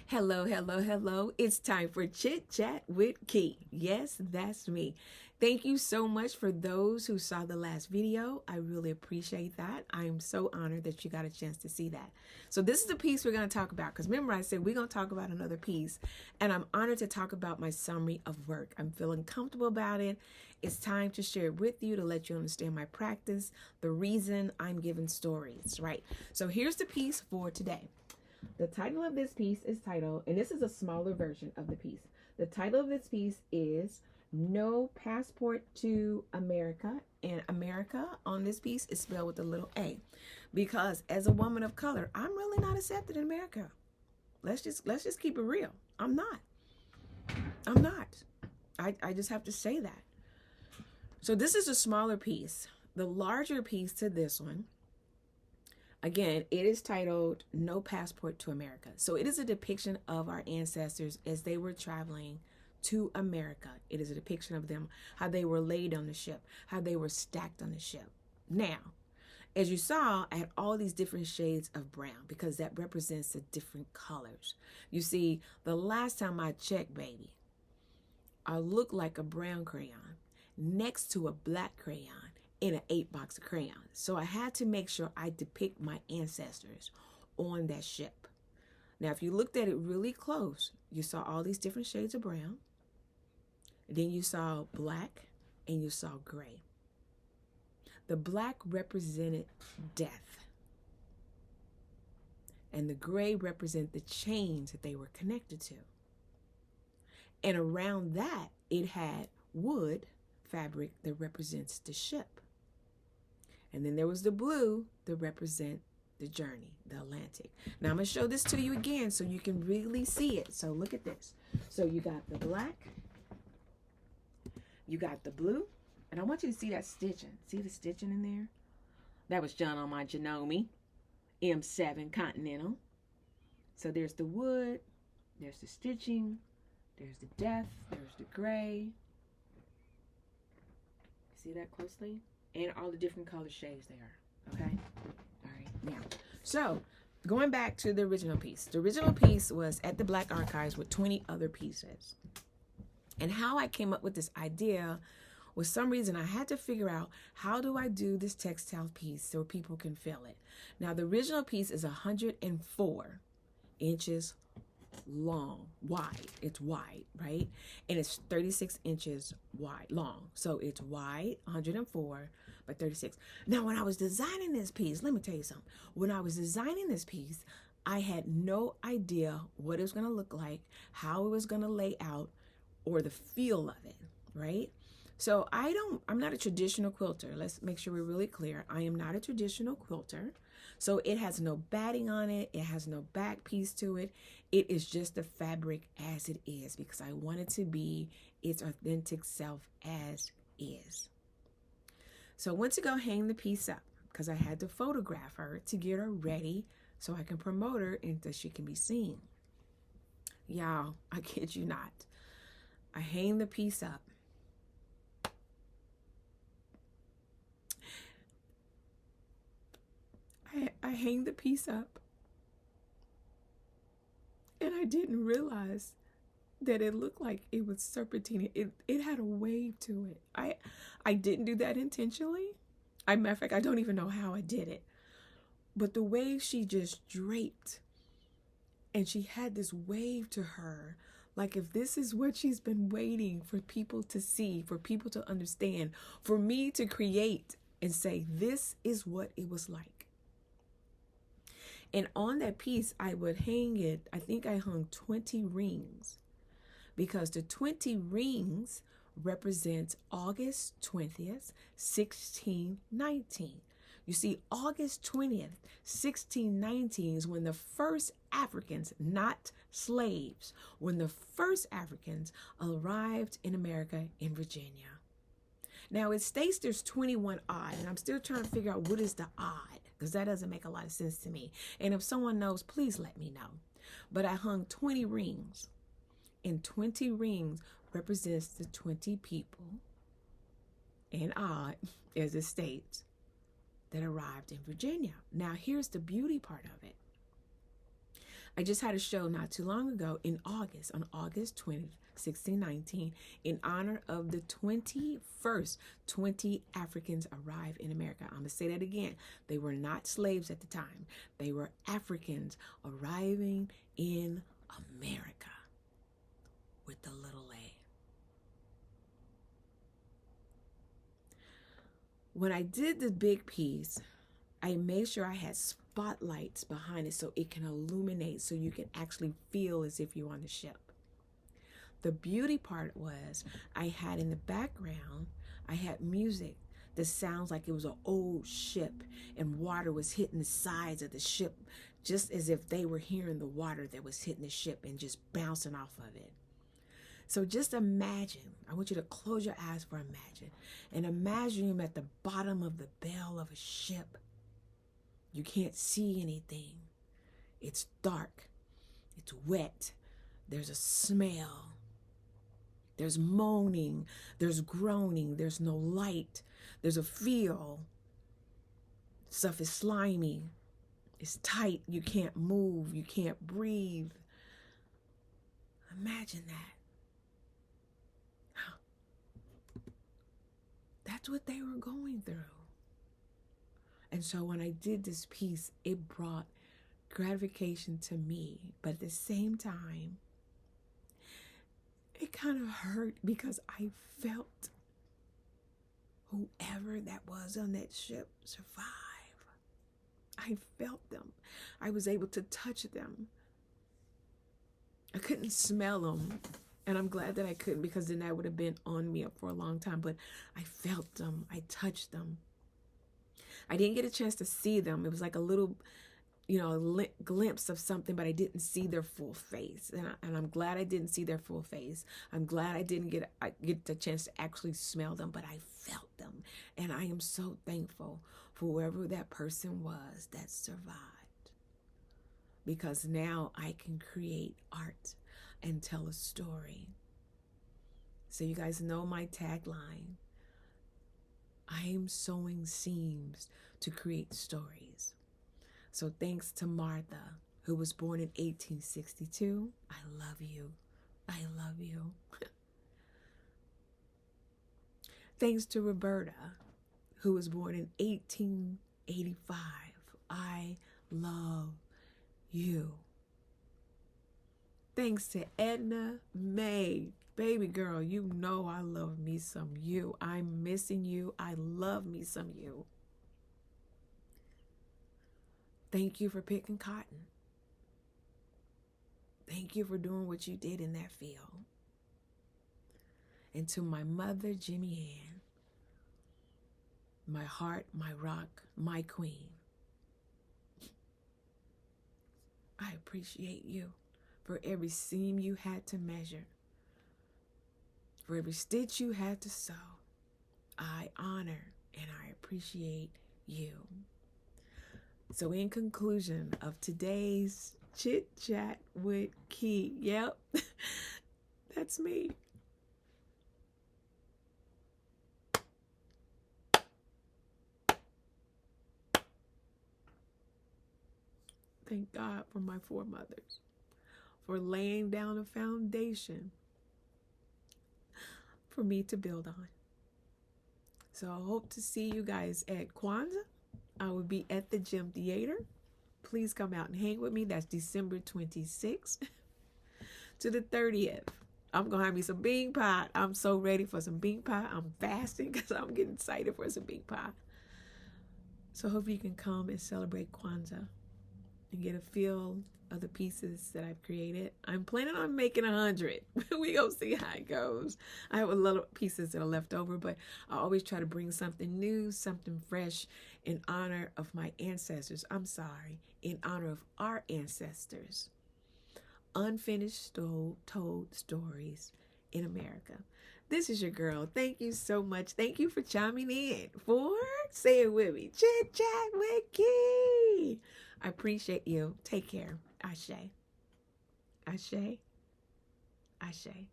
Hello, hello, hello. It's time for Chit Chat with Key. Yes, that's me. Thank you so much for those who saw the last video. I really appreciate that. I am so honored that you got a chance to see that. So this is the piece we're going to talk about, because remember I said we're going to talk about another piece, and I'm honored to talk about my summary of work. I'm feeling comfortable about it. It's time to share it with you to let you understand my practice, the reason I'm giving stories, right? So here's the piece for today. The title of this piece is titled, and this is a smaller version of the piece. The title of this piece is No Passport to America, and America on this piece is spelled with a little A, because as a woman of color, I'm really not accepted in America. Let's just keep it real. I'm not. I just have to say that. So this is a smaller piece. The larger piece to this one, again, it is titled No Passport to America. So it is a depiction of our ancestors as they were traveling to America. It is a depiction of them, how they were laid on the ship, how they were stacked on the ship. Now, as you saw, I had all these different shades of brown because that represents the different colors. You see, the last time I checked, baby, I looked like a brown crayon next to a black crayon in an 8-box of crayons. So I had to make sure I depict my ancestors on that ship. Now, if you looked at it really close, you saw all these different shades of brown. Then you saw black and you saw gray. The black represented death. And the gray represent the chains that they were connected to. And around that, it had wood fabric that represents the ship. And then there was the blue that represent the journey, the Atlantic. Now I'm going to show this to you again so you can really see it. So look at this. So you got the black, you got the blue, and I want you to see that stitching. See the stitching in there? That was done on my Janome M7 Continental. So there's the wood, there's the stitching, there's the death, there's the gray. See that closely? And all the different color shades they are. Okay? All right. Now, so going back to the original piece. The original piece was at the Black Archives with 20 other pieces. And how I came up with this idea was some reason I had to figure out, how do I do this textile piece so people can feel it? Now, the original piece is 104 inches long, wide. It's wide, right? And it's 36 inches wide, long. So it's wide, 104 by 36. Now, when I was designing this piece, let me tell you something. When I was designing this piece, I had no idea what it was going to look like, how it was going to lay out, or the feel of it, right? So I'm not a traditional quilter. Let's make sure we're really clear. I am not a traditional quilter. So it has no batting on it. It has no back piece to it. It is just the fabric as it is because I want it to be its authentic self as is. So I went to go hang the piece up because I had to photograph her to get her ready so I can promote her and that she can be seen. Y'all, I kid you not. I hang the piece up. I hang the piece up, and I didn't realize that it looked like it was serpentine. It had a wave to it. I didn't do that intentionally. Matter of fact, I don't even know how I did it. But the wave, she just draped, and she had this wave to her, like if this is what she's been waiting for people to see, for people to understand, for me to create and say, this is what it was like. And on that piece, I would hang it, I think I hung 20 rings because the 20 rings represent August 20th, 1619. You see, August 20th, 1619 is when the first Africans, not slaves, when the first Africans arrived in America in Virginia. Now, it states there's 21 odd, and I'm still trying to figure out what is the odd, because that doesn't make a lot of sense to me. And if someone knows, please let me know. But I hung 20 rings, and 20 rings represents the 20 people, and odd, as it states, that arrived in Virginia. Now, here's the beauty part of it. I just had a show not too long ago in August, on August 20th, 1619, in honor of the 21st 20 Africans arrived in America. I'm going to say that again. They were not slaves at the time. They were Africans arriving in America with the little a. When I did the big piece, I made sure I had spotlights behind it so it can illuminate, so you can actually feel as if you're on the ship. The beauty part was I had in the background, I had music that sounds like it was an old ship and water was hitting the sides of the ship, just as if they were hearing the water that was hitting the ship and just bouncing off of it. So just imagine, I want you to close your eyes for imagine, and imagine you're at the bottom of the bell of a ship. You can't see anything. It's dark. It's wet. There's a smell. There's moaning. There's groaning. There's no light. There's a feel. Stuff is slimy. It's tight. You can't move. You can't breathe. Imagine that. That's what they were going through. And so when I did this piece, it brought gratification to me. But at the same time, it kind of hurt because I felt whoever that was on that ship survive. I felt them. I was able to touch them. I couldn't smell them. And I'm glad that I couldn't, because then that would have been on me for a long time. But I felt them. I touched them. I didn't get a chance to see them. It was like a little, glimpse of something, but I didn't see their full face. And I'm glad I didn't see their full face. I'm glad I didn't get the chance to actually smell them, but I felt them. And I am so thankful for whoever that person was that survived. Because now I can create art and tell a story. So you guys know my tagline. I am sewing seams to create stories. So thanks to Martha, who was born in 1862. I love you. I love you. Thanks to Roberta, who was born in 1885. I love you. Thanks to Edna May. Baby girl, you know I love me some you. I'm missing you. I love me some you. Thank you for picking cotton. Thank you for doing what you did in that field. And to my mother, Jimmy Ann, my heart, my rock, my queen, I appreciate you for every seam you had to measure, for every stitch you had to sew. I honor and I appreciate you. So in conclusion of today's Chit Chat with Key, yep, that's me. Thank God for my foremothers, for laying down a foundation for me to build on. So I hope to see you guys at Kwanzaa. I will be at the Gym Theater. Please come out and hang with me. That's December 26th to the 30th. I'm going to have me some bean pie. I'm so ready for some bean pie. I'm fasting because I'm getting excited for some bean pie. So I hope you can come and celebrate Kwanzaa and get a feel of the pieces that I've created. I'm planning on making 100. We gonna see how it goes. I have a lot of pieces that are left over, but I always try to bring something new, something fresh in honor of my ancestors. In honor of our ancestors. Unfinished told stories in America. This is your girl. Thank you so much. Thank you for chiming in. Say it with me. Chit Chat with Key. I appreciate you. Take care. Ashe. Ashe. Ashe.